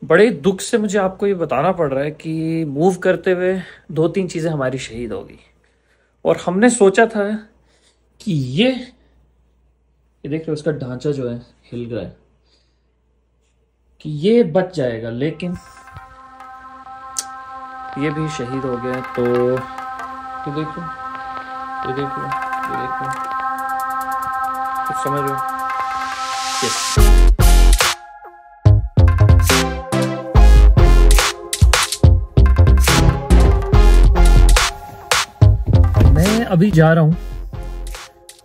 बड़े दुख से मुझे आपको ये बताना पड़ रहा है कि मूव करते हुए 2-3 चीज़ें हमारी शहीद हो गई। और हमने सोचा था कि ये देख रहे हो, इसका ढांचा जो है हिल रहा है, कि ये बच जाएगा, लेकिन ये भी शहीद हो गया। तो ये देखो, ये देखो, ये देखो, कुछ समझ रहे हो? यस। मैं अभी जा रहा हूँ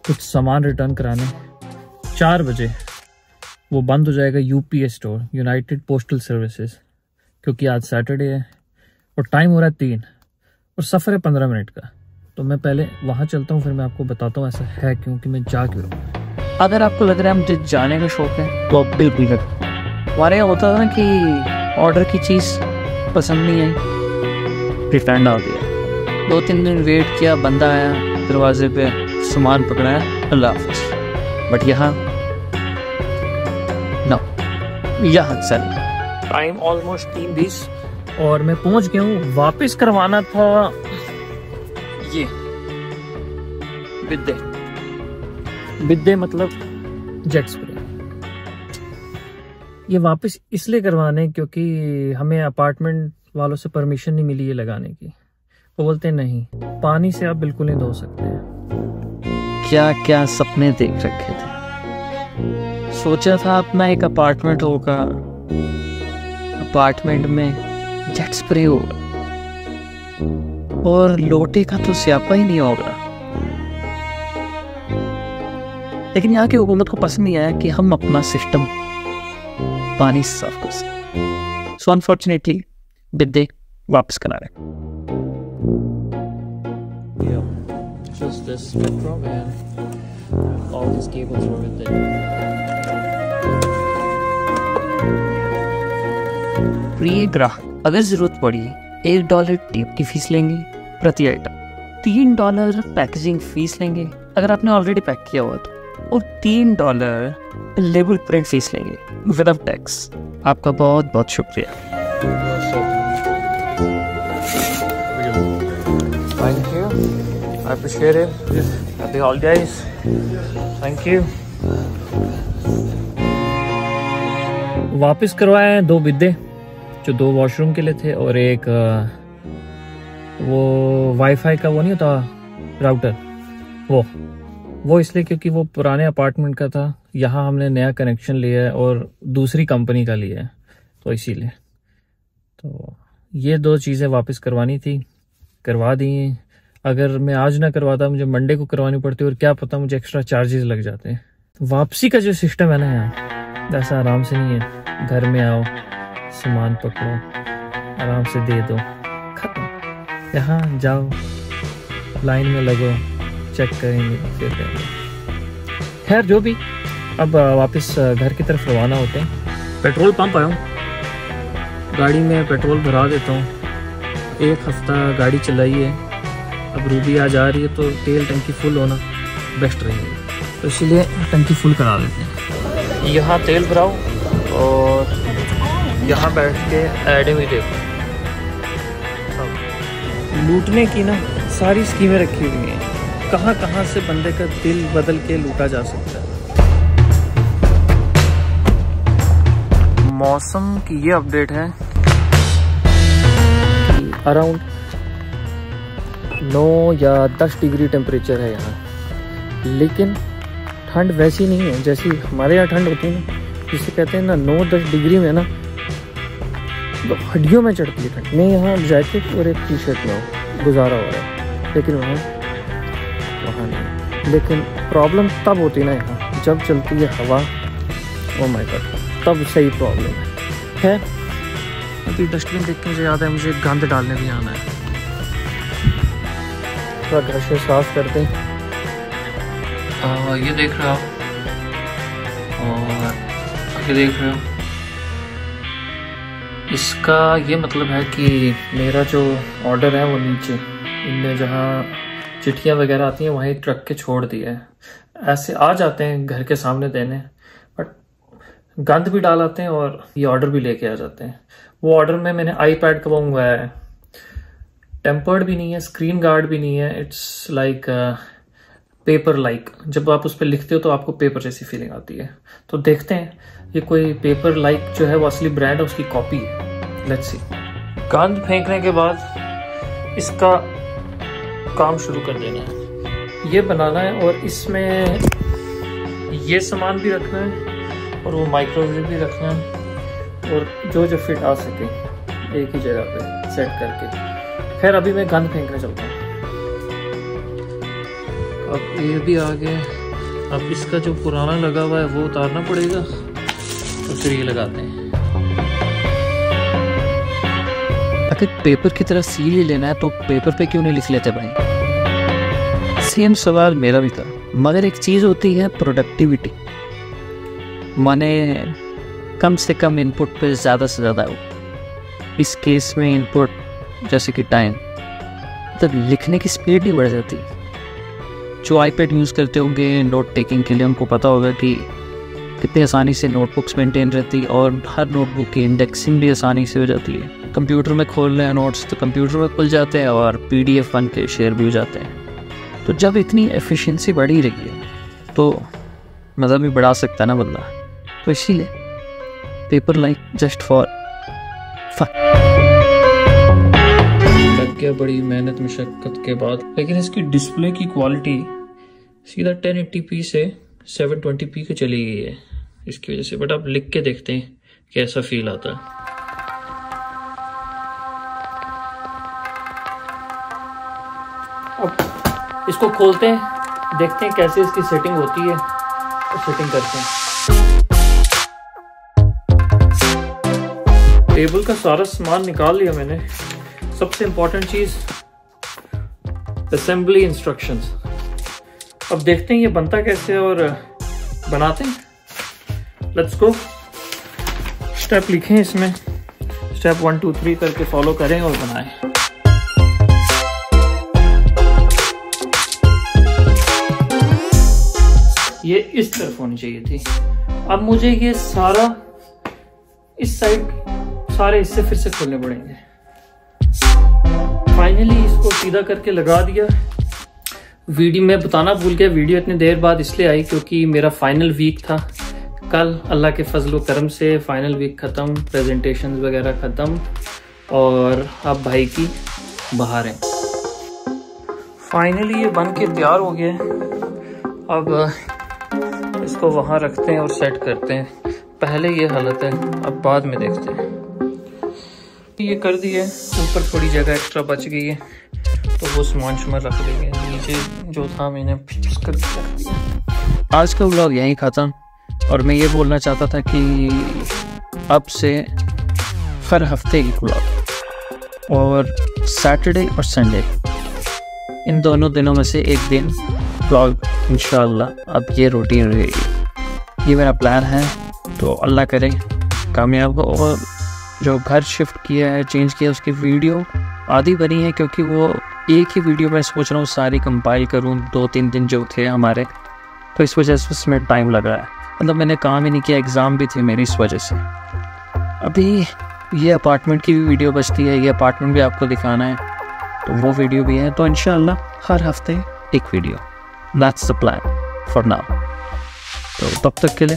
कुछ सामान रिटर्न कराने। 4 बजे वो बंद हो जाएगा UPS store, United postal services, क्योंकि आज सैटरडे है और टाइम हो रहा है 3 और सफ़र है 15 मिनट का। तो मैं पहले वहाँ चलता हूँ, फिर मैं आपको बताता हूँ ऐसा है क्यों, कि मैं जा क्यों रहा हूँ। अगर आपको लग रहा है मुझे जाने का शौक है तो आप बिल्कुल कर। हमारे यहाँ होता था ना कि ऑर्डर की चीज़ पसंद नहीं आई, रिफंड आ गया। 2-3 दिन वेट किया, बंदा आया दरवाजे पे, सामान पकड़ाया, अल्लाह हाफ़िज़। बट यहाँ नो, यहाँ चल। टाइम ऑलमोस्ट 3:20 और मैं पहुंच गया हूँ। वापस करवाना था ये बिद्दे मतलब जेट स्प्रे। ये वापस इसलिए करवाने क्योंकि हमें अपार्टमेंट वालों से परमिशन नहीं मिली ये लगाने की। वो बोलते हैं नहीं, पानी से आप बिल्कुल नहीं धो सकते हैं। क्या क्या सपने देख रखे थे। सोचा था अपना एक अपार्टमेंट होगा, अपार्टमेंट में जेट स्प्रे होगा और लोटे का तो स्यापा ही नहीं होगा। लेकिन यहाँ की हुकूमत को पसंद नहीं आया कि हम अपना सिस्टम पानी साफ कर सकें। सो अनफॉर्चुनेटली बिद्दे वापस करा रहे। Just this spectrum and all these cables were with it. प्रिय ग्राहक, अगर जरूरत पड़ी $1 टेप की फीस लेंगे प्रति आइटम, $3 पैकेजिंग फीस लेंगे अगर आपने ऑलरेडी पैक किया हुआ तो, और $3 लेबल प्रिंट फीस लेंगे विदाउट टैक्स। आपका बहुत बहुत शुक्रिया। Thank you. I appreciate it. Happy holidays. Thank you. वापस करवाए हैं 2 बिद्दे जो 2 वॉशरूम के लिए थे, और एक वो वाईफाई का वो नहीं होता राउटर, वो इसलिए क्योंकि वो पुराने अपार्टमेंट का था। यहाँ हमने नया कनेक्शन लिया है और दूसरी कंपनी का लिया है, तो इसीलिए तो ये 2 चीज़ें वापस करवानी थी, करवा दी। अगर मैं आज ना करवाता मुझे मंडे को करवानी पड़ती, और क्या पता मुझे एक्स्ट्रा चार्जेस लग जाते हैं। वापसी का जो सिस्टम है ना यहाँ, ऐसा आराम से नहीं है। घर में आओ, सामान पकड़ो, आराम से दे दो, खत्म। यहाँ जाओ, लाइन में लगो, चेक करेंगे, फिर करेंगे। खैर जो भी, अब वापस घर की तरफ रवाना होते हैं। पेट्रोल पंप आया हूँ, गाड़ी में पेट्रोल भरा देता हूँ। 1 हफ्ता गाड़ी चलाई है, अब रूबी आ जा रही है तो तेल टंकी फुल होना बेस्ट रहेगी, तो इसीलिए टंकी फुल करा देते हैं। यहाँ तेल भराओ और यहाँ बैठ के ऐड में देखो। लूटने की ना सारी स्कीमें रखी हुई हैं, कहाँ कहाँ से बंदे का दिल बदल के लूटा जा सकता है। मौसम की ये अपडेट है, अराउंड 9 या 10 डिग्री टेम्परेचर है यहाँ, लेकिन ठंड वैसी नहीं है जैसी हमारे यहाँ ठंड होती है ना, जिसे कहते हैं ना 9-10 डिग्री में ना तो हड्डियों में चढ़ती है ठंड। मैं यहाँ जैकेट और एक टी-शर्ट में हूँ, गुजारा हो रहा है, लेकिन वहाँ नहीं। लेकिन प्रॉब्लम तब होती है ना यहाँ जब चलती है हवा, ओ माय गॉड, तब सही प्रॉब्लम है। खैर अभी डस्टबिन देख के मुझे याद है मुझे गंद डालने भी आना है, थोड़ा घर से साफ कर दें। ये देख रहे हो और आगे देख रहे हो, इसका ये मतलब है कि मेरा जो ऑर्डर है वो नीचे इनमें जहाँ चिट्ठियाँ वगैरह आती हैं वहीं ट्रक के छोड़ दिया है। ऐसे आ जाते हैं घर के सामने देने, बट गंद भी डाल आते हैं और ये ऑर्डर भी लेके आ जाते हैं। वो ऑर्डर में मैंने आईपैड का मंगवाया है, टेम्पर्ड भी नहीं है, स्क्रीन गार्ड भी नहीं है, इट्स लाइक पेपर लाइक। जब आप उस पर लिखते हो तो आपको पेपर जैसी फीलिंग आती है। तो देखते हैं ये कोई पेपर लाइक जो है वो असली ब्रांड है, उसकी कॉपी है। Let's see. गंद फेंकने के बाद इसका काम शुरू कर देना है, ये बनाना है और इसमें ये सामान भी रखना है और वो माइक्रोवेव भी रखना है और जो जो फिट आ सके एक ही जगह पे सेट करके। खैर अभी मैं गंद फेंकने चलता हूँ। अब ये भी आ गया, अब इसका जो पुराना लगा हुआ है वो उतारना पड़ेगा तो फिर ये लगाते हैं। अगर पेपर की तरह सील ही लेना है तो पेपर पे क्यों नहीं लिख लेते भाई? सेम सवाल मेरा भी था। मगर एक चीज़ होती है प्रोडक्टिविटी, माने कम से कम इनपुट पे ज़्यादा से ज़्यादा हो। इस केस में इनपुट जैसे कि टाइम, तब लिखने की स्पीड ही बढ़ जाती है। जो आईपैड यूज़ करते होंगे नोट टेकिंग के लिए, उनको पता होगा कि कितनी आसानी से नोटबुक्स मेंटेन रहती है और हर नोटबुक की इंडेक्सिंग भी आसानी से हो जाती है। कंप्यूटर में खोल रहे हैं नोट्स तो कंप्यूटर में खुल जाते हैं और PDF बन के शेयर भी हो जाते हैं। तो जब इतनी एफिशिएंसी बढ़ ही रही है तो मज़ा भी बढ़ा सकता है ना बंदा। तो इसीलिए paper like just for fun. लग गया बड़ी मेहनत मशक्कत के बाद, लेकिन इसकी डिस्प्ले की क्वालिटी सीधा 1080p से 720p के चली गई है इसकी वजह से। बट अब लिख के देखते हैं कैसा फील आता है। अब इसको खोलते हैं, देखते हैं कैसे इसकी सेटिंग होती है और सेटिंग करते हैं। टेबल का सारा सामान निकाल लिया मैंने। सबसे इंपॉर्टेंट चीज असेंबली इंस्ट्रक्शंस। अब देखते हैं ये बनता कैसे और बनाते हैं। Let's go. स्टेप लिखे हैं इसमें, स्टेप 1 2 3 करके फॉलो करें और बनाएं। ये इस तरफ होनी चाहिए थी। अब मुझे ये सारा इस साइड सारे हिस्से फिर से खोलने पड़ेंगे। फाइनली इसको सीधा करके लगा दिया। वीडियो में बताना भूल गया, वीडियो इतनी देर बाद इसलिए आई क्योंकि मेरा फाइनल वीक था। कल अल्लाह के फजल व करम से फाइनल वीक ख़त्म, प्रेजेंटेशंस वगैरह ख़त्म और अब भाई की बाहर है। फाइनली ये बन के तैयार हो गया है। अब इसको वहाँ रखते हैं और सेट करते हैं। पहले ये हालत है, अब बाद में देखते हैं। ये कर दिए, ऊपर थोड़ी जगह एक्स्ट्रा बच गई है तो वो सामान शुमान रख देंगे। नीचे जो था मैंने फिक्स कर दिया। आज का व्लॉग यहीं ख़त्म और मैं ये बोलना चाहता था कि अब से हर हफ्ते की व्लॉग और सैटरडे और संडे इन दोनों दिनों में से एक दिन व्लॉग इंशाअल्लाह अब ये रूटीन रहेगी। ये मेरा प्लान है, तो अल्लाह करे कामयाब हो। और जो घर शिफ्ट किया है, चेंज किया, उसकी वीडियो आधी बनी है क्योंकि वो एक ही वीडियो में सोच रहा हूँ सारी कंपाइल करूँ। 2-3 दिन जो थे हमारे, तो इस वजह से उसमें टाइम लगा है। मतलब मैंने काम ही नहीं किया, एग्ज़ाम भी थे मेरी, इस वजह से। अभी ये अपार्टमेंट की भी वीडियो बचती है, ये अपार्टमेंट भी आपको दिखाना है, तो वो वीडियो भी है। तो इंशाअल्लाह हर हफ्ते एक video, that's the plan for now. तो तब तक के लिए